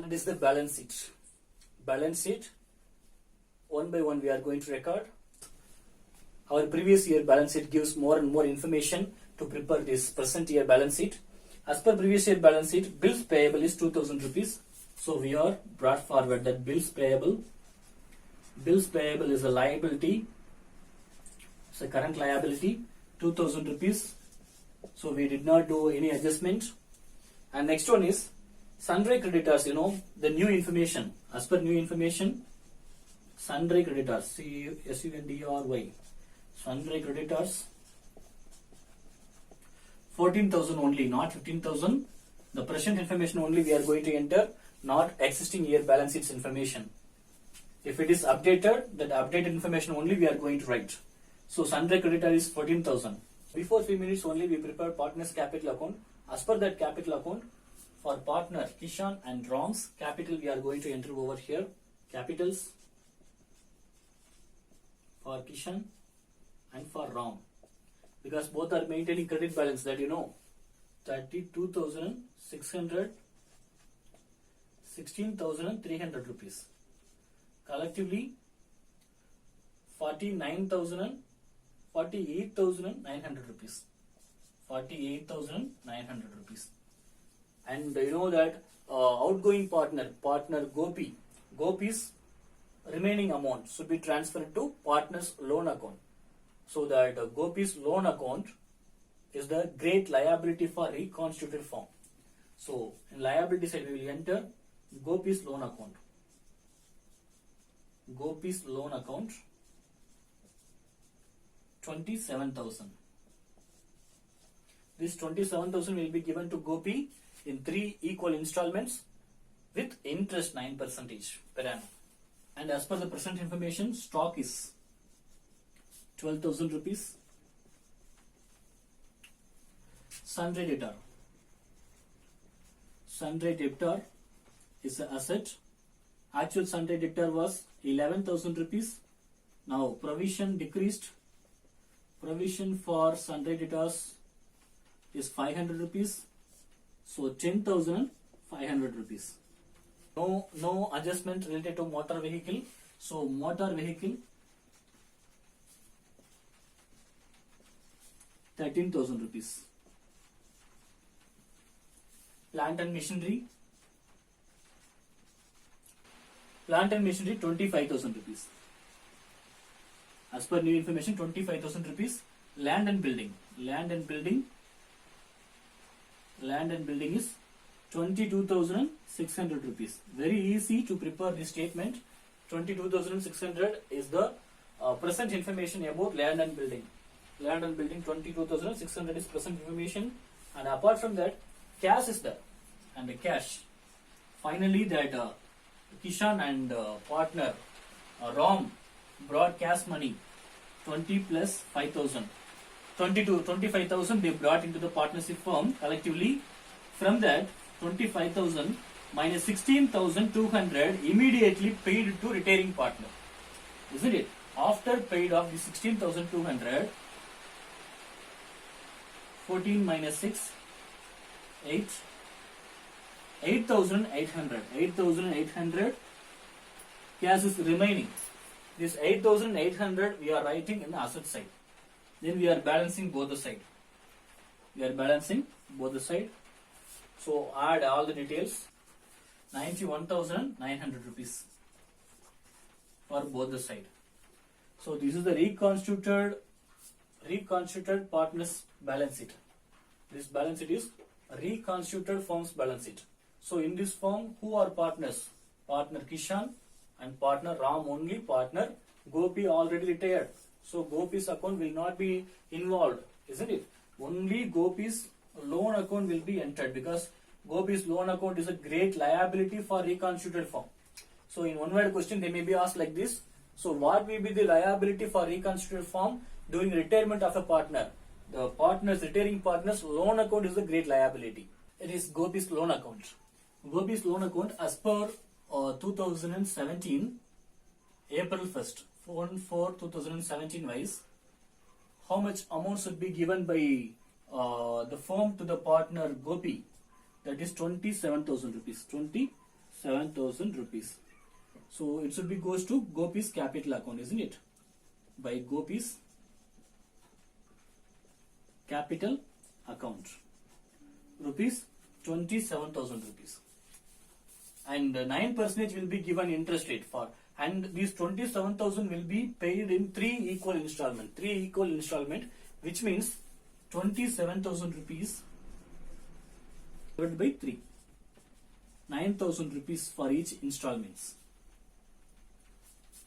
And this is the balance sheet. Balance sheet, one by one we are going to record. Our previous year balance sheet gives more and more information to prepare this present year balance sheet. As per previous year balance sheet, bills payable is 2000 rupees. So we are brought forward that bills payable is a liability. It's a current liability, 2000 rupees. So we did not do any adjustment. And next one is sundry creditors, the new information. As per new information, sundry creditors, SUNDRY, sundry creditors, 14,000 only, not 15,000. The present information only we are going to enter, not existing year balance sheets information. If it is updated, that updated information only we are going to write. So sundry creditor is 14,000. Before 3 minutes only we prepare partner's capital account. As per that capital account, for partner Kishan and Ram's capital we are going to enter over here. Capitals for Kishan and for Ram. Because both are maintaining credit balance, that 32,600, 16,300 rupees. Collectively 48,900 rupees. 48,900 rupees. And you know that outgoing partner Gopi's remaining amount should be transferred to partner's loan account. So that Gopi's loan account is the great liability for reconstituted firm. So in liability side we will enter Gopi's loan account. Gopi's loan account 27,000. This 27,000 will be given to Gopi in 3 equal installments with interest 9% per annum. And as per the present information, stock is 12,000 rupees. Sundry debtor. Sundry debtor is an asset. Actual sundry debtor was 11,000 rupees. Now provision decreased. Provision for sundry debtors is 500 rupees. So 10,500 rupees. No adjustment related to motor vehicle. So motor vehicle 13,000 rupees. Plant and machinery 25,000 rupees. As per new information, 25,000 rupees. Land and building is 22,600 rupees. Very easy to prepare this statement. 22,600 is the present information about land and building. Land and building 22,600 is present information, and apart from that, cash is there, and the cash. Finally, that Kishan and partner Ram brought cash money 20 plus 5,000. 25,000 they brought into the partnership firm collectively. From that 25,000 minus 16,200 immediately paid to retiring partner, isn't it? After paid off the 16,200, 14 minus 6, 8,800. 8,800 cash is remaining. This 8,800 we are writing in the asset side. Then we are balancing both the side. So add all the details. 91,900 rupees for both the side. So this is the reconstituted partners balance sheet. This balance sheet is reconstituted firm's balance sheet. So in this firm, who are partners? Partner Kishan and partner Ram only. Partner Gopi already retired. So Gopi's account will not be involved, isn't it? Only Gopi's loan account will be entered, because Gopi's loan account is a great liability for reconstituted firm. So in one word question they may be asked like this. So what will be the liability for reconstituted firm during retirement of a partner? The partner's retiring partner's loan account is the great liability. It is Gopi's loan account. Gopi's loan account as per 2017, April 1st, 4/4/2017 wise, how much amount should be given by the firm to the partner Gopi? That is 27,000 rupees. 7,000 rupees. So it should be goes to Gopi's capital account, isn't it? By Gopi's capital account. Rupees 27,000 rupees. And 9% will be given interest rate for, and these 27,000 will be paid in 3 equal installment, which means 27,000 rupees divided by 3. 9,000 rupees for each installments.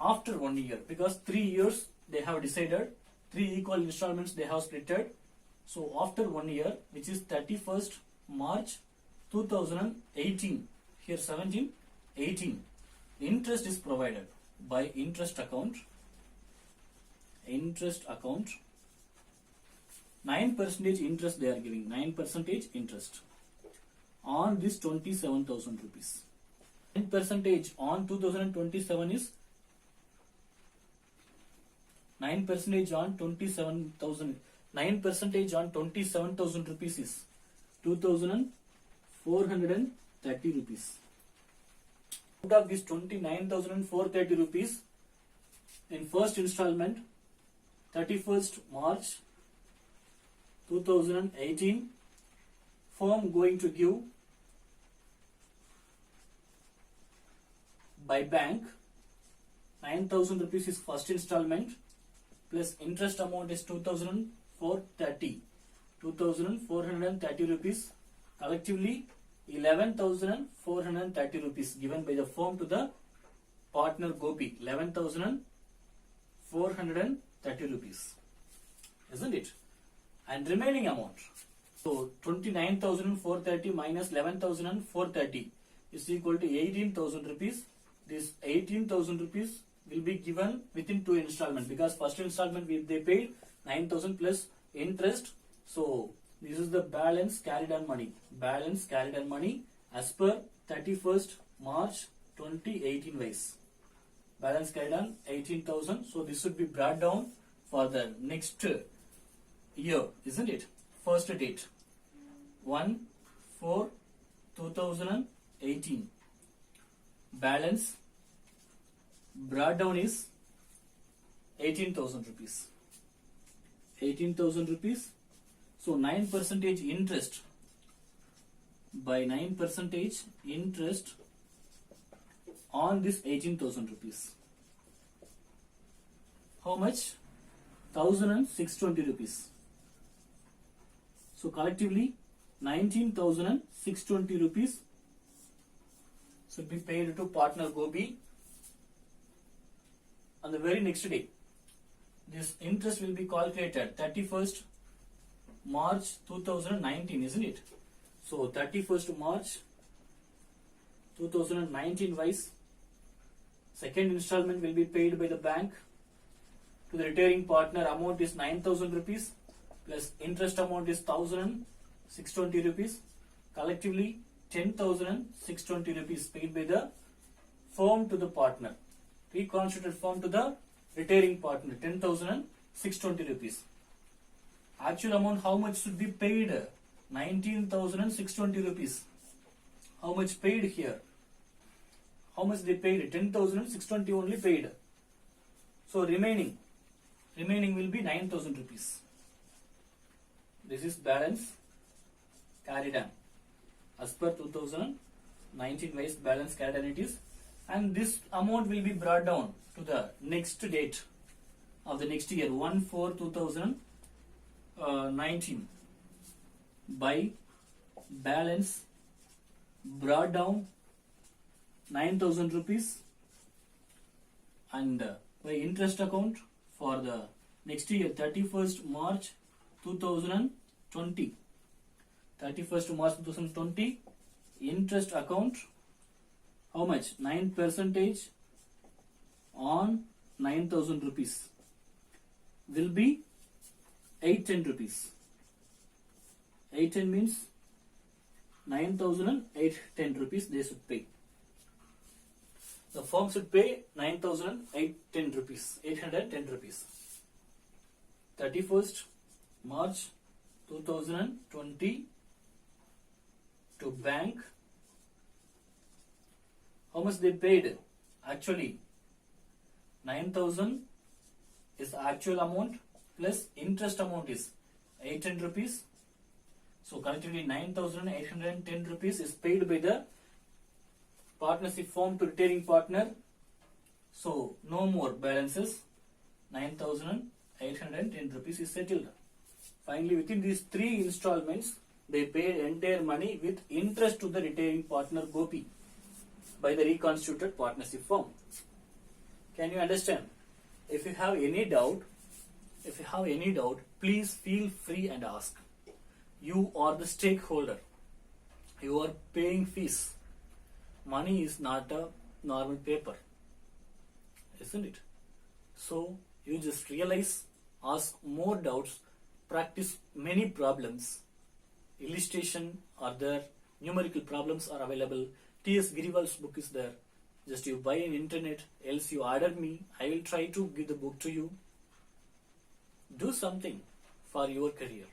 After 1 year, because 3 years they have decided, 3 equal installments they have splitted. So after 1 year, which is 31st March 2018, here 17, 18, interest is provided by interest account. 9% interest they are giving, 9% interest on this 27,000 rupees. 9% on 2027 is 9% on 27,000. 9% on 27,000 rupees is 2,430 rupees. Out of this 29,430 rupees, in first installment, 31st March 2018, firm going to give by bank 9,000 rupees is first installment, plus interest amount is 2,430 rupees, collectively 11,430 rupees given by the firm to the partner Gopi. 11,430 rupees, isn't it? And remaining amount, so 29,430 minus 11,430 is equal to 18,000 rupees. This 18,000 rupees will be given within 2 installments, because first installment they paid 9,000 plus interest. So this is the balance carried on money. Balance carried on money as per 31st March 2018 wise. Balance carried on 18,000. So this should be brought down for the next year, isn't it? First date 1/4/2018. Balance brought down is 18,000 rupees. 18,000 rupees. So 9% interest, by 9% interest on this 18,000 rupees. How much? 1,620 rupees. So collectively 19,620 rupees should be paid to partner Gopi on the very next day. This interest will be calculated 31st March 2019, isn't it? So 31st March 2019 wise, second installment will be paid by the bank to the retiring partner. Amount is 9,000 rupees plus interest amount is 1,620 rupees. Collectively 10,620 rupees paid by the firm to the partner. Reconstituted firm to the retiring partner, 10,620 rupees. Actual amount how much should be paid? 19,620 rupees. How much paid here? How much they paid? 10,620 only paid. So remaining will be 9,000 rupees. This is balance carried on as per 2019 wise balance carried on it is, and this amount will be brought down to the next date of the next year 1/4/2019 by balance brought down 9,000 rupees and by interest account for the next year 31st March 2020. 31st March 2020 interest account how much? 9% on 9,000 rupees will be 810 rupees. 810 means 9,810 rupees they should pay. The firm should pay 9,810 rupees, 810 rupees. 31st March 2020 to bank How much they paid? Actually, 9,000 is the actual amount plus interest amount is 800 rupees. So collectively 9,810 rupees is paid by the partnership firm to retiring partner. So no more balances. 9,810 rupees is settled. Finally, within these 3 installments, they paid entire money with interest to the retiring partner Gopi by the reconstituted partnership firm. Can you understand? If you have any doubt, please feel free and ask. You are the stakeholder. You are paying fees. Money is not a normal paper, isn't it? So you just realize, ask more doubts, practice many problems. Illustration are there, numerical problems are available. T.S. Girival's book is there. Just you buy on internet, else you order me. I will try to give the book to you. Do something for your career.